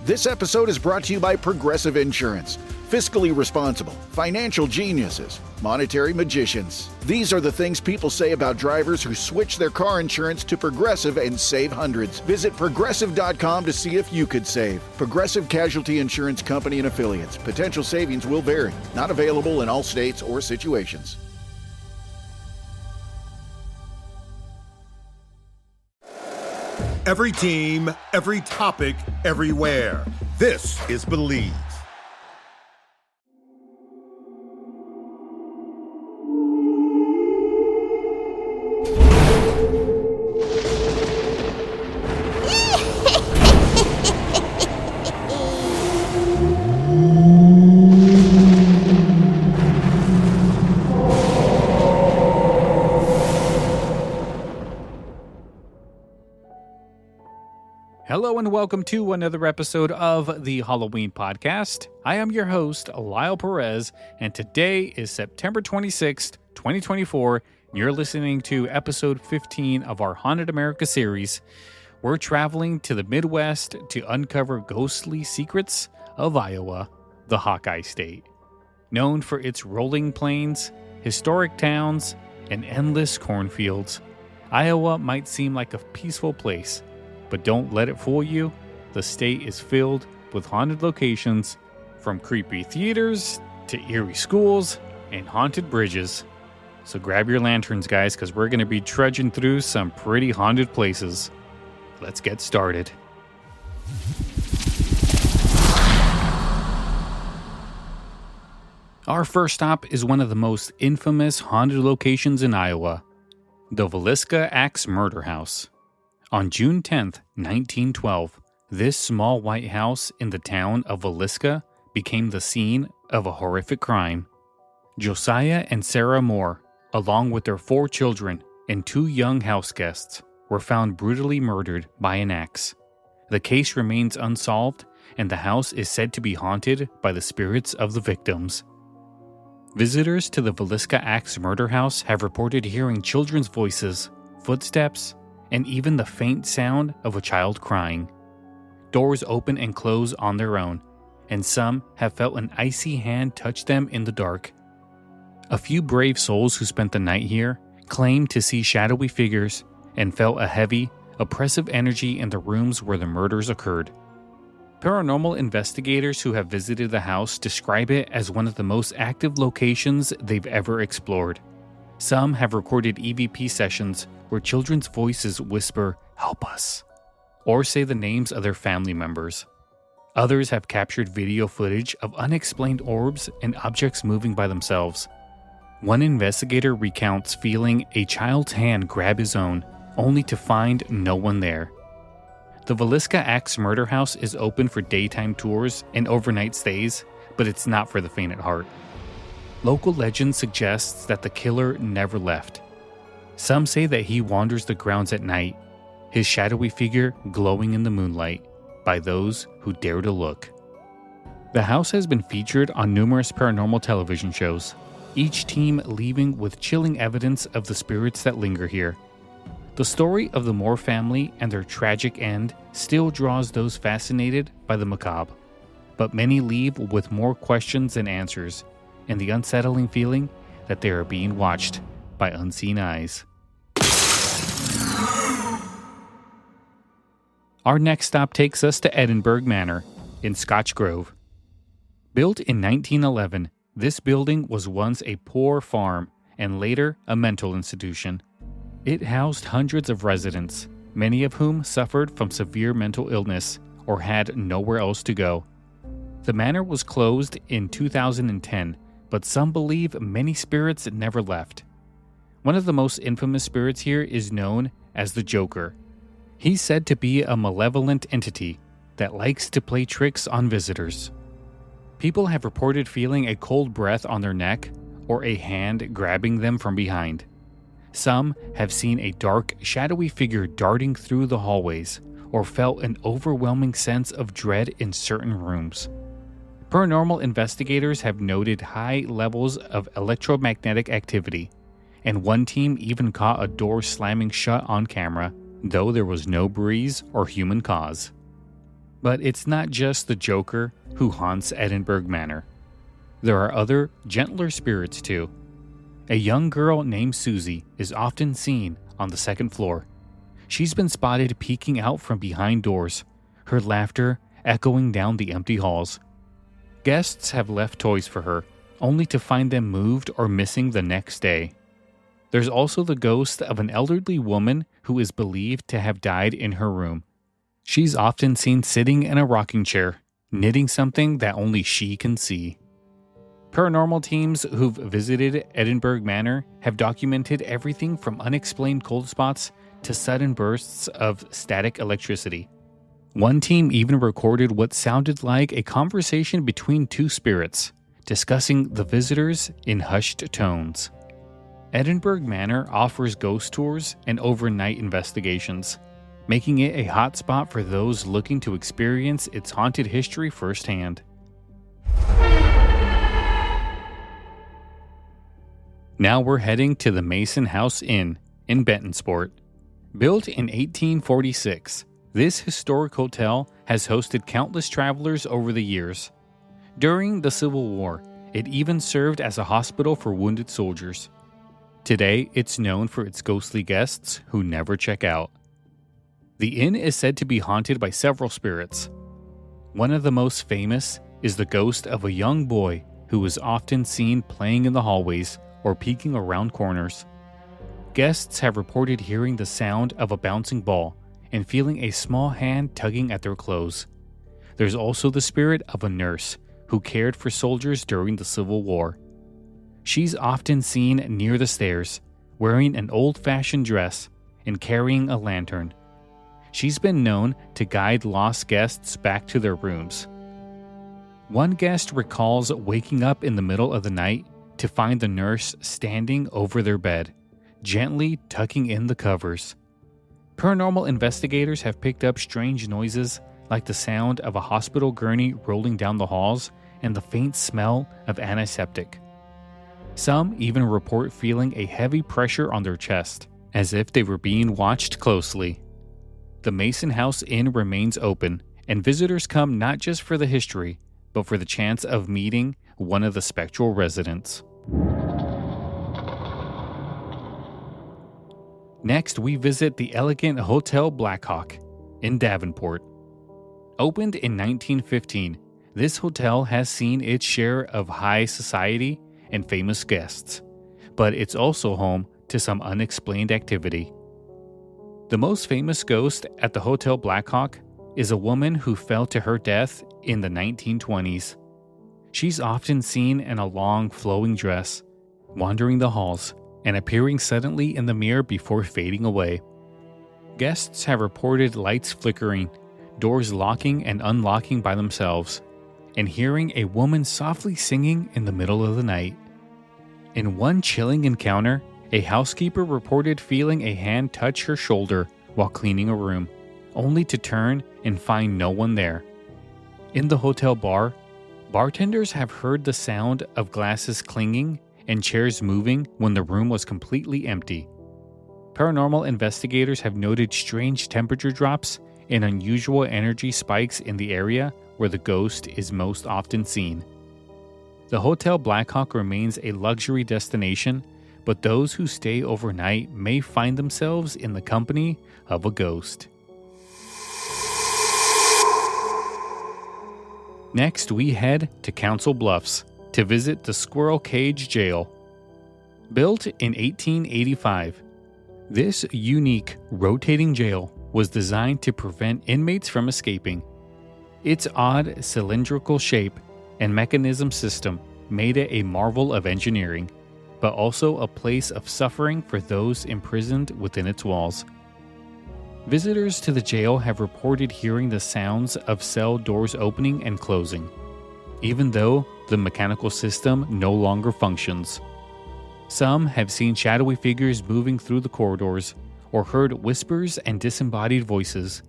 This episode is brought to you by Progressive Insurance. Fiscally responsible, financial geniuses, monetary magicians. These are the things people say about drivers who switch their car insurance to Progressive and save hundreds. Visit Progressive.com to see if you could save. Progressive Casualty Insurance Company and Affiliates. Potential savings will vary. Not available in all states or situations. Every team, every topic, everywhere. This is Believe. Hello and welcome to another episode of the Halloween podcast. I am your host, Lyle Perez, and today is September 26th, 2024. And you're listening to episode 15 of our Haunted America series. We're traveling to the Midwest to uncover ghostly secrets of Iowa, the Hawkeye State. Known for its rolling plains, historic towns, and endless cornfields, Iowa might seem like a peaceful place. But don't let it fool you, the state is filled with haunted locations, from creepy theaters to eerie schools and haunted bridges. So grab your lanterns, guys, because we're going to be trudging through some pretty haunted places. Let's get started. Our first stop is one of the most infamous haunted locations in Iowa, the Villisca Axe Murder House. On June 10th, 1912, this small white house in the town of Villisca became the scene of a horrific crime. Josiah and Sarah Moore, along with their 4 children and 2 young house guests, were found brutally murdered by an axe. The case remains unsolved, and the house is said to be haunted by the spirits of the victims. Visitors to the Villisca Axe Murder House have reported hearing children's voices, footsteps, and even the faint sound of a child crying. Doors open and close on their own, and some have felt an icy hand touch them in the dark. A few brave souls who spent the night here claimed to see shadowy figures and felt a heavy, oppressive energy in the rooms where the murders occurred. Paranormal investigators who have visited the house describe it as one of the most active locations they've ever explored. Some have recorded EVP sessions where children's voices whisper, "Help us," or say the names of their family members. Others have captured video footage of unexplained orbs and objects moving by themselves. One investigator recounts feeling a child's hand grab his own, only to find no one there. The Villisca Axe Murder House is open for daytime tours and overnight stays, but it's not for the faint at heart. Local legend suggests that the killer never left. Some say that he wanders the grounds at night, his shadowy figure glowing in the moonlight by those who dare to look. The house has been featured on numerous paranormal television shows, each team leaving with chilling evidence of the spirits that linger here. The story of the Moore family and their tragic end still draws those fascinated by the macabre, but many leave with more questions than answers, and the unsettling feeling that they are being watched by unseen eyes. Our next stop takes us to Edinburgh Manor in Scotch Grove. Built in 1911, this building was once a poor farm and later a mental institution. It housed hundreds of residents, many of whom suffered from severe mental illness or had nowhere else to go. The manor was closed in 2010, but some believe many spirits never left. One of the most infamous spirits here is known as the Joker. He's said to be a malevolent entity that likes to play tricks on visitors. People have reported feeling a cold breath on their neck or a hand grabbing them from behind. Some have seen a dark, shadowy figure darting through the hallways or felt an overwhelming sense of dread in certain rooms. Paranormal investigators have noted high levels of electromagnetic activity, and one team even caught a door slamming shut on camera, though there was no breeze or human cause. But it's not just the Joker who haunts Edinburgh Manor. There are other, gentler spirits too. A young girl named Susie is often seen on the second floor. She's been spotted peeking out from behind doors, her laughter echoing down the empty halls. Guests have left toys for her, only to find them moved or missing the next day. There's also the ghost of an elderly woman who is believed to have died in her room. She's often seen sitting in a rocking chair, knitting something that only she can see. Paranormal teams who've visited Edinburgh Manor have documented everything from unexplained cold spots to sudden bursts of static electricity. One team even recorded what sounded like a conversation between two spirits, discussing the visitors in hushed tones. Edinburgh Manor offers ghost tours and overnight investigations, making it a hotspot for those looking to experience its haunted history firsthand. Now we're heading to the Mason House Inn in Bentonsport. Built in 1846, this historic hotel has hosted countless travelers over the years. During the Civil War, it even served as a hospital for wounded soldiers. Today, it's known for its ghostly guests who never check out. The inn is said to be haunted by several spirits. One of the most famous is the ghost of a young boy who was often seen playing in the hallways or peeking around corners. Guests have reported hearing the sound of a bouncing ball and feeling a small hand tugging at their clothes. There's also the spirit of a nurse who cared for soldiers during the Civil War. She's often seen near the stairs, wearing an old-fashioned dress and carrying a lantern. She's been known to guide lost guests back to their rooms. One guest recalls waking up in the middle of the night to find the nurse standing over their bed, gently tucking in the covers. Paranormal investigators have picked up strange noises like the sound of a hospital gurney rolling down the halls and the faint smell of antiseptic. Some even report feeling a heavy pressure on their chest, as if they were being watched closely. The Mason House Inn remains open, and visitors come not just for the history, but for the chance of meeting one of the spectral residents. Next, we visit the elegant Hotel Blackhawk in Davenport. Opened in 1915, this hotel has seen its share of high society and famous guests, but it's also home to some unexplained activity. The most famous ghost at the Hotel Blackhawk is a woman who fell to her death in the 1920s. She's often seen in a long, flowing dress, wandering the halls and appearing suddenly in the mirror before fading away. Guests have reported lights flickering, doors locking and unlocking by themselves, and hearing a woman softly singing in the middle of the night. In one chilling encounter, a housekeeper reported feeling a hand touch her shoulder while cleaning a room, only to turn and find no one there. In the hotel bar, bartenders have heard the sound of glasses clinging and chairs moving when the room was completely empty. Paranormal investigators have noted strange temperature drops and unusual energy spikes in the area where the ghost is most often seen. The Hotel Blackhawk remains a luxury destination, but those who stay overnight may find themselves in the company of a ghost. Next, we head to Council Bluffs to visit the Squirrel Cage Jail. Built in 1885, this unique rotating jail was designed to prevent inmates from escaping. Its odd cylindrical shape and mechanism system made it a marvel of engineering, but also a place of suffering for those imprisoned within its walls. Visitors to the jail have reported hearing the sounds of cell doors opening and closing, even though the mechanical system no longer functions. Some have seen shadowy figures moving through the corridors or heard whispers and disembodied voices.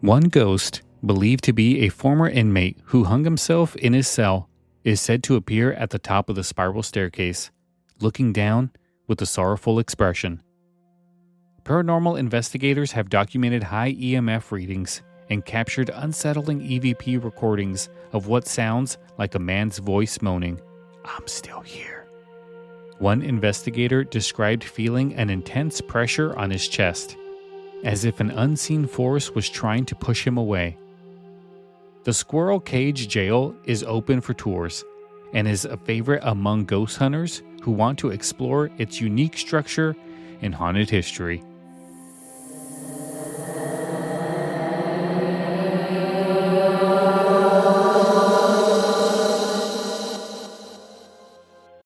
One ghost, believed to be a former inmate who hung himself in his cell, is said to appear at the top of the spiral staircase, looking down with a sorrowful expression. Paranormal investigators have documented high EMF readings and captured unsettling EVP recordings of what sounds like a man's voice moaning, "I'm still here." One investigator described feeling an intense pressure on his chest, as if an unseen force was trying to push him away. The Squirrel Cage Jail is open for tours and is a favorite among ghost hunters who want to explore its unique structure and haunted history.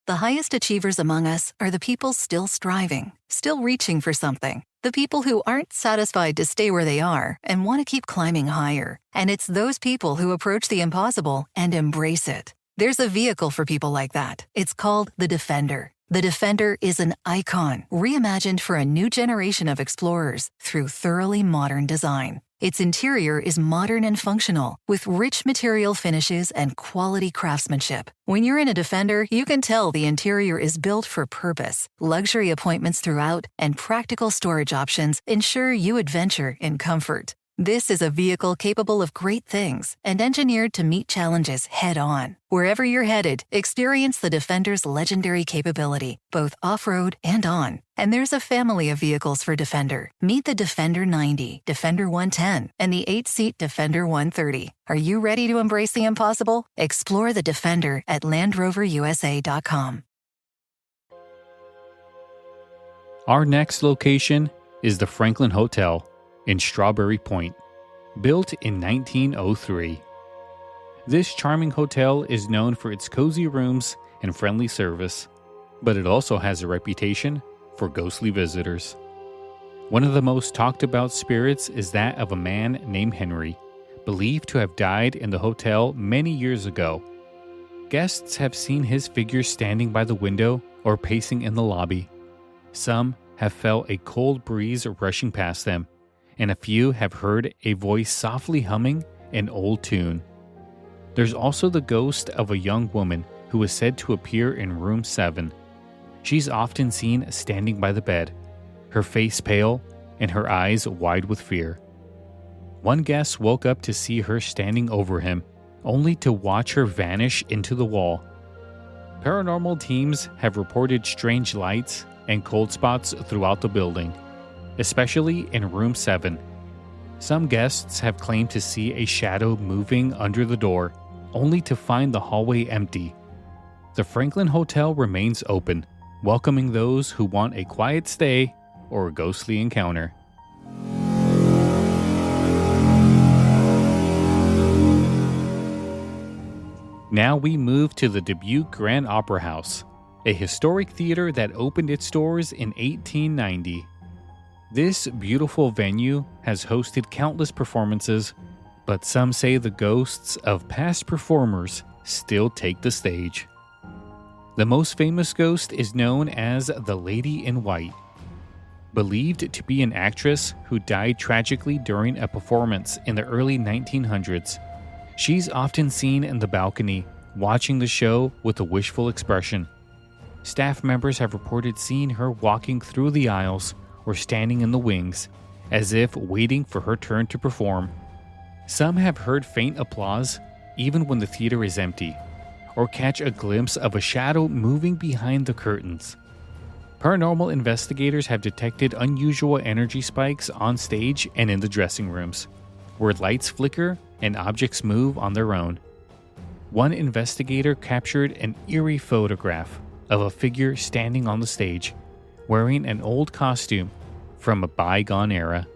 The highest achievers among us are the people still striving, still reaching for something. The people who aren't satisfied to stay where they are and want to keep climbing higher. And it's those people who approach the impossible and embrace it. There's a vehicle for people like that. It's called the Defender. The Defender is an icon, reimagined for a new generation of explorers through thoroughly modern design. Its interior is modern and functional, with rich material finishes and quality craftsmanship. When you're in a Defender, you can tell the interior is built for purpose. Luxury appointments throughout and practical storage options ensure you adventure in comfort. This is a vehicle capable of great things and engineered to meet challenges head-on. Wherever you're headed, experience the Defender's legendary capability, both off-road and on. And there's a family of vehicles for Defender. Meet the Defender 90, Defender 110, and the 8-seat Defender 130. Are you ready to embrace the impossible? Explore the Defender at LandRoverUSA.com. Our next location is the Franklin Hotel in Strawberry Point, built in 1903. This charming hotel is known for its cozy rooms and friendly service, but it also has a reputation for ghostly visitors. One of the most talked about spirits is that of a man named Henry, believed to have died in the hotel many years ago. Guests have seen his figure standing by the window or pacing in the lobby. Some have felt a cold breeze rushing past them, and a few have heard a voice softly humming an old tune. There's also the ghost of a young woman who is said to appear in room 7. She's often seen standing by the bed, her face pale and her eyes wide with fear. One guest woke up to see her standing over him, only to watch her vanish into the wall. Paranormal teams have reported strange lights and cold spots throughout the building, especially in room 7. Some guests have claimed to see a shadow moving under the door, only to find the hallway empty. The Franklin Hotel remains open, welcoming those who want a quiet stay or a ghostly encounter. Now we move to the Dubuque Grand Opera House, a historic theater that opened its doors in 1890. This beautiful venue has hosted countless performances, but some say the ghosts of past performers still take the stage. The most famous ghost is known as the Lady in White, believed to be an actress who died tragically during a performance in the early 1900s. She's often seen in the balcony, watching the show with a wishful expression. Staff members have reported seeing her walking through the aisles or standing in the wings, as if waiting for her turn to perform. Some have heard faint applause, even when the theater is empty, or catch a glimpse of a shadow moving behind the curtains. Paranormal investigators have detected unusual energy spikes on stage and in the dressing rooms, where lights flicker and objects move on their own. One investigator captured an eerie photograph of a figure standing on the stage, wearing an old costume from a bygone era.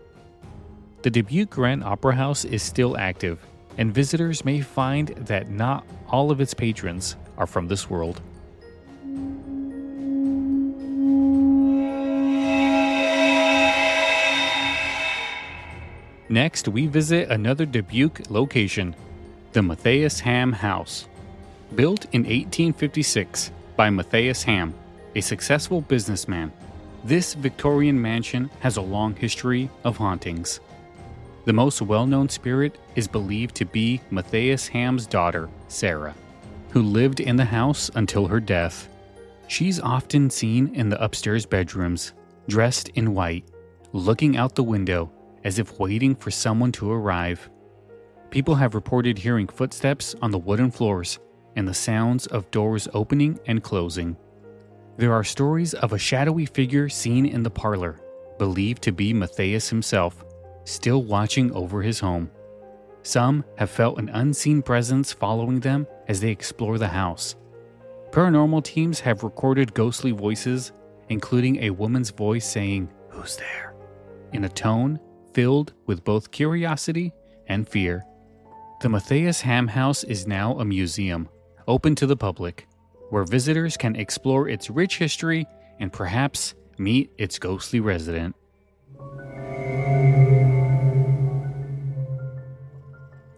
The Dubuque Grand Opera House is still active, and visitors may find that not all of its patrons are from this world. Next, we visit another Dubuque location, the Matthias Ham House. Built in 1856 by Matthias Ham, a successful businessman, this Victorian mansion has a long history of hauntings. The most well-known spirit is believed to be Matthias Ham's daughter, Sarah, who lived in the house until her death. She's often seen in the upstairs bedrooms, dressed in white, looking out the window as if waiting for someone to arrive. People have reported hearing footsteps on the wooden floors and the sounds of doors opening and closing. There are stories of a shadowy figure seen in the parlor, believed to be Matthias himself, still watching over his home. Some have felt an unseen presence following them as they explore the house. Paranormal teams have recorded ghostly voices, including a woman's voice saying, "Who's there?" in a tone filled with both curiosity and fear. The Matthias Ham House is now a museum, open to the public, where visitors can explore its rich history and perhaps meet its ghostly resident.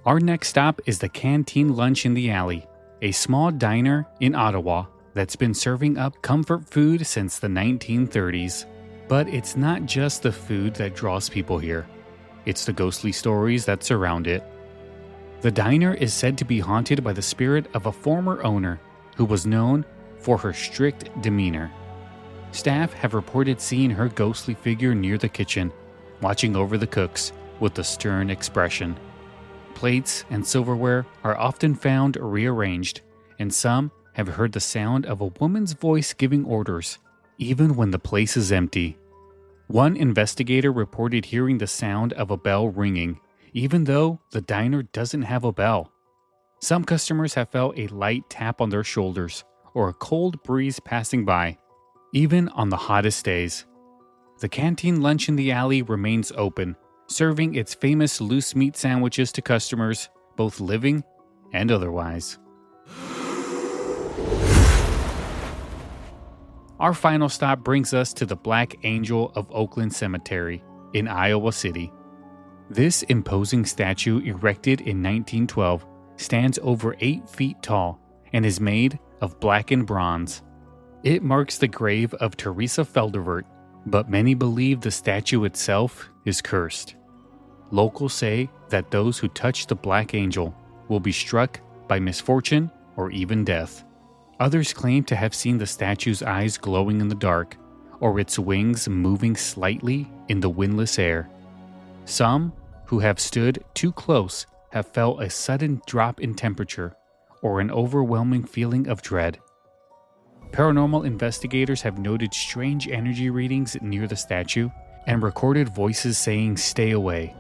Our next stop is the Canteen Lunch in the Alley, a small diner in Ottawa that's been serving up comfort food since the 1930s. But it's not just the food that draws people here. It's the ghostly stories that surround it. The diner is said to be haunted by the spirit of a former owner who was known for her strict demeanor. Staff have reported seeing her ghostly figure near the kitchen, watching over the cooks with a stern expression. Plates and silverware are often found rearranged, and some have heard the sound of a woman's voice giving orders, even when the place is empty. One investigator reported hearing the sound of a bell ringing, even though the diner doesn't have a bell. Some customers have felt a light tap on their shoulders or a cold breeze passing by, even on the hottest days. The Canteen Lunch in the Alley remains open, serving its famous loose meat sandwiches to customers, both living and otherwise. Our final stop brings us to the Black Angel of Oakland Cemetery in Iowa City. This imposing statue, erected in 1912, stands over 8 feet tall and is made of blackened bronze. It marks the grave of Teresa Feldervert, but many believe the statue itself is cursed. Locals say that those who touch the Black Angel will be struck by misfortune or even death. Others claim to have seen the statue's eyes glowing in the dark, or its wings moving slightly in the windless air. Some who have stood too close have felt a sudden drop in temperature or an overwhelming feeling of dread. Paranormal investigators have noted strange energy readings near the statue and recorded voices saying, "Stay away."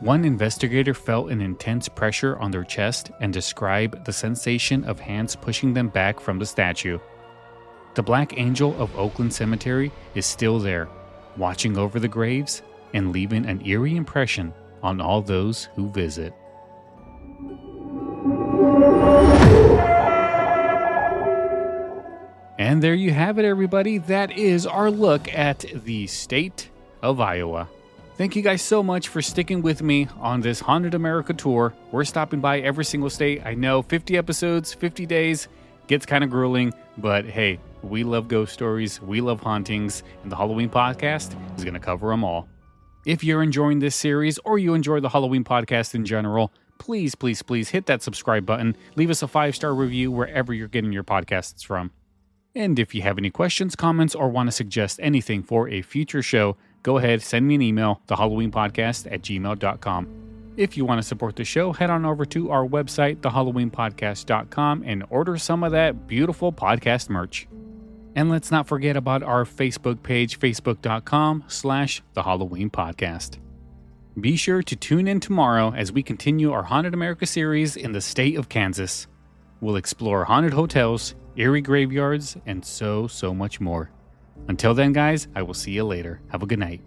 One investigator felt an intense pressure on their chest and described the sensation of hands pushing them back from the statue. The Black Angel of Oakland Cemetery is still there, watching over the graves and leaving an eerie impression on all those who visit. And there you have it, everybody. That is our look at the state of Iowa. Thank you guys so much for sticking with me on this Haunted America tour. We're stopping by every single state. I know 50 episodes, 50 days gets kind of grueling, but hey, we love ghost stories, we love hauntings, and the Halloween podcast is going to cover them all. If you're enjoying this series or you enjoy the Halloween podcast in general, please hit that subscribe button. Leave us a 5-star review wherever you're getting your podcasts from. And if you have any questions, comments, or want to suggest anything for a future show, go ahead, send me an email, thehalloweenpodcast@gmail.com. If you want to support the show, head on over to our website, thehalloweenpodcast.com, and order some of that beautiful podcast merch. And let's not forget about our Facebook page, facebook.com/thehalloweenpodcast. Be sure to tune in tomorrow as we continue our Haunted America series in the state of Kansas. We'll explore haunted hotels, eerie graveyards, and so much more. Until then, guys, I will see you later. Have a good night.